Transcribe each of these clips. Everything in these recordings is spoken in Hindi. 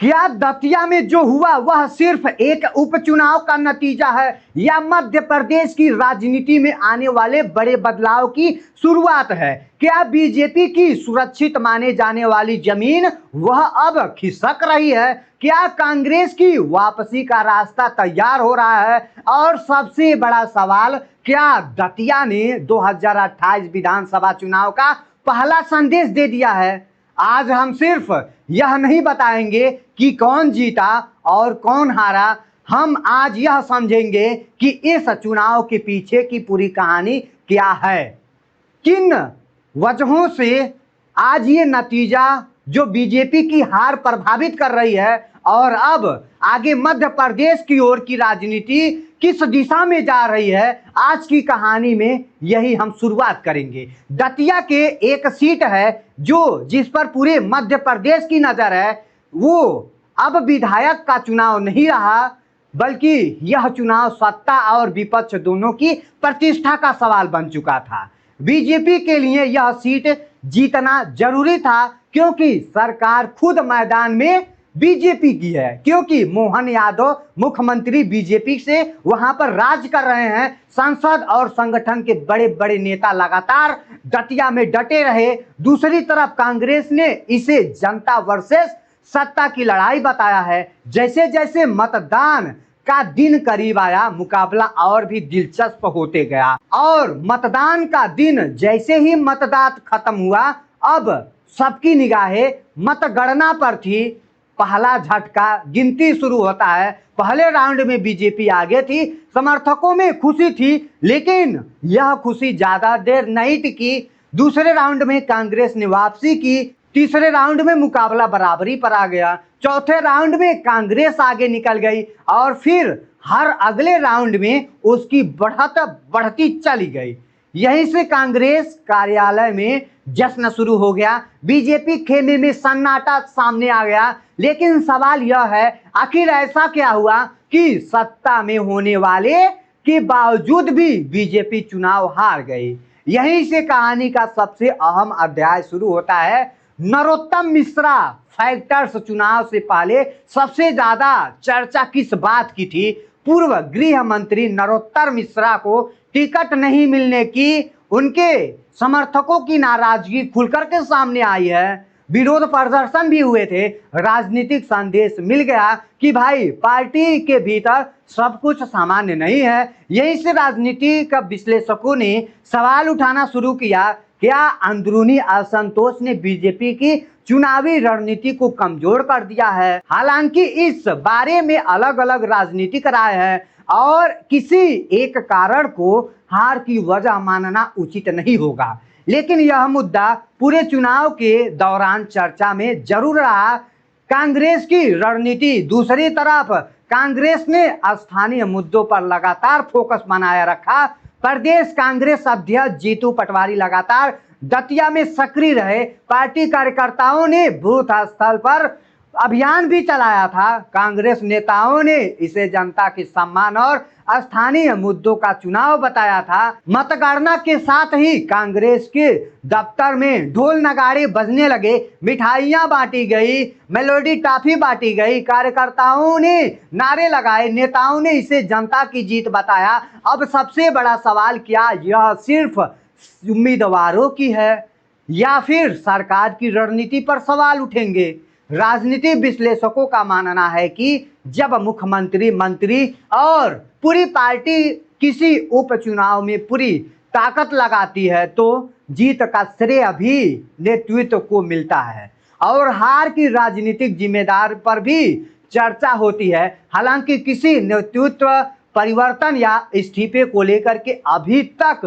क्या दतिया में जो हुआ वह सिर्फ एक उपचुनाव का नतीजा है या मध्य प्रदेश की राजनीति में आने वाले बड़े बदलाव की शुरुआत है? क्या बीजेपी की सुरक्षित माने जाने वाली जमीन वह अब खिसक रही है? क्या कांग्रेस की वापसी का रास्ता तैयार हो रहा है? और सबसे बड़ा सवाल, क्या दतिया ने 2028 विधानसभा चुनाव का पहला संदेश दे दिया है? आज हम सिर्फ यह नहीं बताएंगे कि कौन जीता और कौन हारा, हम आज यह समझेंगे कि इस चुनाव के पीछे की पूरी कहानी क्या है, किन वजहों से आज ये नतीजा जो बीजेपी की हार प्रभावित कर रही है और अब आगे मध्य प्रदेश की ओर की राजनीति किस दिशा में जा रही है। आज की कहानी में यही हम शुरुआत करेंगे। दतिया के एक सीट है जिस पर पूरे मध्य प्रदेश की नजर है। वो अब विधायक का चुनाव नहीं रहा, बल्कि यह चुनाव सत्ता और विपक्ष दोनों की प्रतिष्ठा का सवाल बन चुका था। बीजेपी के लिए यह सीट जीतना जरूरी था, क्योंकि सरकार खुद मैदान में बीजेपी की है, क्योंकि मोहन यादव मुख्यमंत्री बीजेपी से वहां पर राज कर रहे हैं। संसद और संगठन के बड़े बड़े नेता लगातार दतिया में डटे रहे। दूसरी तरफ कांग्रेस ने इसे जनता वर्सेस सत्ता की लड़ाई बताया है। जैसे जैसे मतदान का दिन करीब आया, मुकाबला और भी दिलचस्प होते गया और मतदान का दिन जैसे ही मतदान खत्म हुआ, अब सबकी निगाहें मतगणना पर थी। पहला झटका गिनती शुरू होता है। पहले राउंड में बीजेपी आगे थी, समर्थकों में खुशी थी, लेकिन यह खुशी ज्यादा देर नहीं टिकी। दूसरे राउंड में कांग्रेस ने वापसी की। तीसरे राउंड में मुकाबला बराबरी पर आ गया। चौथे राउंड में कांग्रेस आगे निकल गई और फिर हर अगले राउंड में उसकी बढ़त बढ़ती चली गई। यहीं से कांग्रेस कार्यालय में जश्न शुरू हो गया। बीजेपी खेमे में सन्नाटा सामने आ गया। लेकिन सवाल यह है, आखिर ऐसा क्या हुआ कि सत्ता में होने वाले के बावजूद भी बीजेपी चुनाव हार गई? यहीं से कहानी का सबसे अहम अध्याय शुरू होता है। नरोत्तम मिश्रा फैक्टर्स चुनाव से पहले सबसे ज्यादा चर्चा किस बात की थी? पूर्व गृह मंत्री नरोत्तम मिश्रा को टिकट नहीं मिलने की उनके समर्थकों की नाराजगी खुलकर के सामने आई है। विरोध प्रदर्शन भी हुए थे। राजनीतिक संदेश मिल गया कि भाई पार्टी के भीतर सब कुछ सामान्य नहीं है। यहीं से राजनीतिक विश्लेषकों ने सवाल उठाना शुरू किया, क्या अंदरूनी असंतोष ने बीजेपी की चुनावी रणनीति को कमजोर कर दिया है? हालांकि इस बारे में अलग अलग राजनीतिक राय है और किसी एक कारण को हार की वजह मानना उचित नहीं होगा, लेकिन यह मुद्दा पूरे चुनाव के दौरान चर्चा में जरूर रहा। कांग्रेस की रणनीति, दूसरी तरफ कांग्रेस ने स्थानीय मुद्दों पर लगातार फोकस बनाए रखा। प्रदेश कांग्रेस अध्यक्ष जीतू पटवारी लगातार दतिया में सक्रिय रहे। पार्टी कार्यकर्ताओं ने बूथ स्थल पर अभियान भी चलाया था। कांग्रेस नेताओं ने इसे जनता के सम्मान और स्थानीय मुद्दों का चुनाव बताया था। मतगणना के साथ ही कांग्रेस के दफ्तर में ढोल नगाड़े बजने लगे, मिठाइयां बांटी गई, मेलोडी टॉफी बांटी गई, कार्यकर्ताओं ने नारे लगाए, नेताओं ने इसे जनता की जीत बताया। अब सबसे बड़ा सवाल, क्या यह सिर्फ उम्मीदवारों की है या फिर सरकार की रणनीति पर सवाल उठेंगे? राजनीतिक विश्लेषकों का मानना है कि जब मुख्यमंत्री, मंत्री और पूरी पार्टी किसी उपचुनाव में पूरी ताकत लगाती है तो जीत का श्रेय भी नेतृत्व को मिलता है और हार की राजनीतिक जिम्मेदार पर भी चर्चा होती है। हालांकि किसी नेतृत्व परिवर्तन या इस्तीफे को लेकर के अभी तक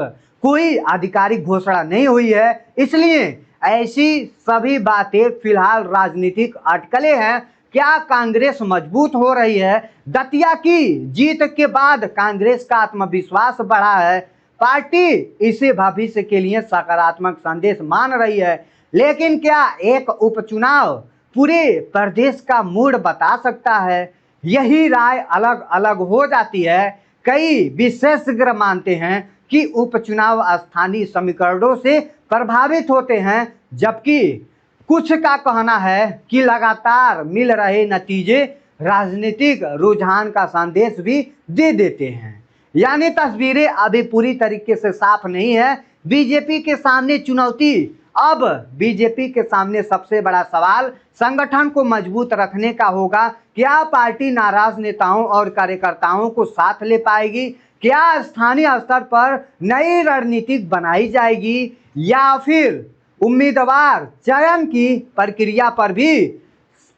कोई आधिकारिक घोषणा नहीं हुई है, इसलिए ऐसी सभी बातें फिलहाल राजनीतिक अटकलें हैं। क्या कांग्रेस मजबूत हो रही है? दतिया की जीत के बाद कांग्रेस का आत्मविश्वास बढ़ा है। पार्टी इसे भविष्य के लिए सकारात्मक संदेश मान रही है। लेकिन क्या एक उपचुनाव पूरे प्रदेश का मूड बता सकता है? यही राय अलग अलग हो जाती है। कई विशेषज्ञ मानते हैं कि उपचुनाव स्थानीय समीकरणों से प्रभावित होते हैं, जबकि कुछ का कहना है कि लगातार मिल रहे नतीजे राजनीतिक रुझान का संदेश भी दे देते हैं। यानी तस्वीरें अभी पूरी तरीके से साफ नहीं है। बीजेपी के सामने चुनौती, अब बीजेपी के सामने सबसे बड़ा सवाल संगठन को मजबूत रखने का होगा। क्या पार्टी नाराज नेताओं और कार्यकर्ताओं को साथ ले पाएगी? क्या स्थानीय स्तर पर नई रणनीति बनाई जाएगी या फिर उम्मीदवार चयन की प्रक्रिया पर भी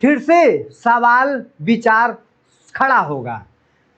फिर से सवाल विचार खड़ा होगा?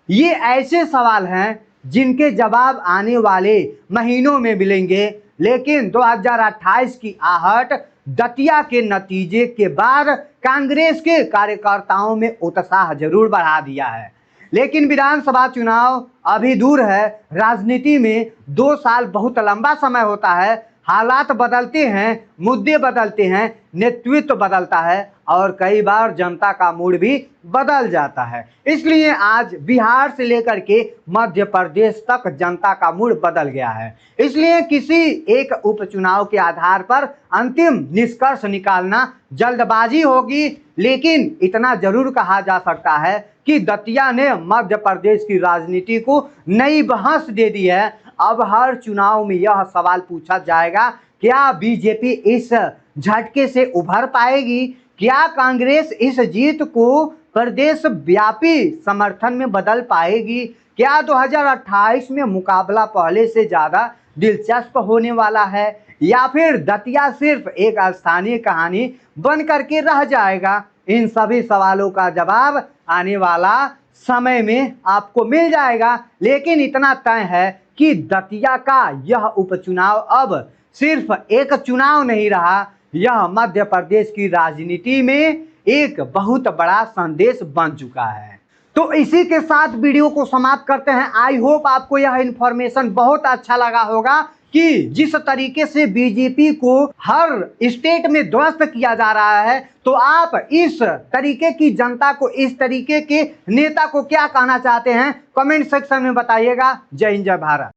ये ऐसे सवाल हैं जिनके जवाब आने वाले महीनों में मिलेंगे, लेकिन 2028 की आहट दतिया के नतीजे के बाद कांग्रेस के कार्यकर्ताओं में उत्साह जरूर बढ़ा दिया है। लेकिन विधानसभा चुनाव अभी दूर है। राजनीति में 2 साल बहुत लंबा समय होता है। हालात बदलते हैं, मुद्दे बदलते हैं, नेतृत्व बदलता है और कई बार जनता का मूड भी बदल जाता है। इसलिए आज बिहार से लेकर के मध्य प्रदेश तक जनता का मूड बदल गया है। इसलिए किसी एक उपचुनाव के आधार पर अंतिम निष्कर्ष निकालना जल्दबाजी होगी, लेकिन इतना जरूर कहा जा सकता है कि दतिया ने मध्य प्रदेश की राजनीति को नई बहस दे दी है। अब हर चुनाव में यह सवाल पूछा जाएगा, क्या बीजेपी इस झटके से उभर पाएगी? क्या कांग्रेस इस जीत को प्रदेश व्यापी समर्थन में बदल पाएगी? क्या 2028 में मुकाबला पहले से ज़्यादा दिलचस्प होने वाला है या फिर दतिया सिर्फ एक स्थानीय कहानी बन करके रह जाएगा? इन सभी सवालों का जवाब आने वाला समय में आपको मिल जाएगा। लेकिन इतना तय है कि दतिया का यह उपचुनाव अब सिर्फ एक चुनाव नहीं रहा, यह मध्य प्रदेश की राजनीति में एक बहुत बड़ा संदेश बन चुका है। तो इसी के साथ वीडियो को समाप्त करते हैं। आई होप आपको यह इन्फॉर्मेशन बहुत अच्छा लगा होगा कि जिस तरीके से बीजेपी को हर स्टेट में ध्वस्त किया जा रहा है, तो आप इस तरीके की जनता को, इस तरीके के नेता को क्या कहना चाहते हैं? कमेंट सेक्शन में बताइएगा। जय हिंद, जय भारत।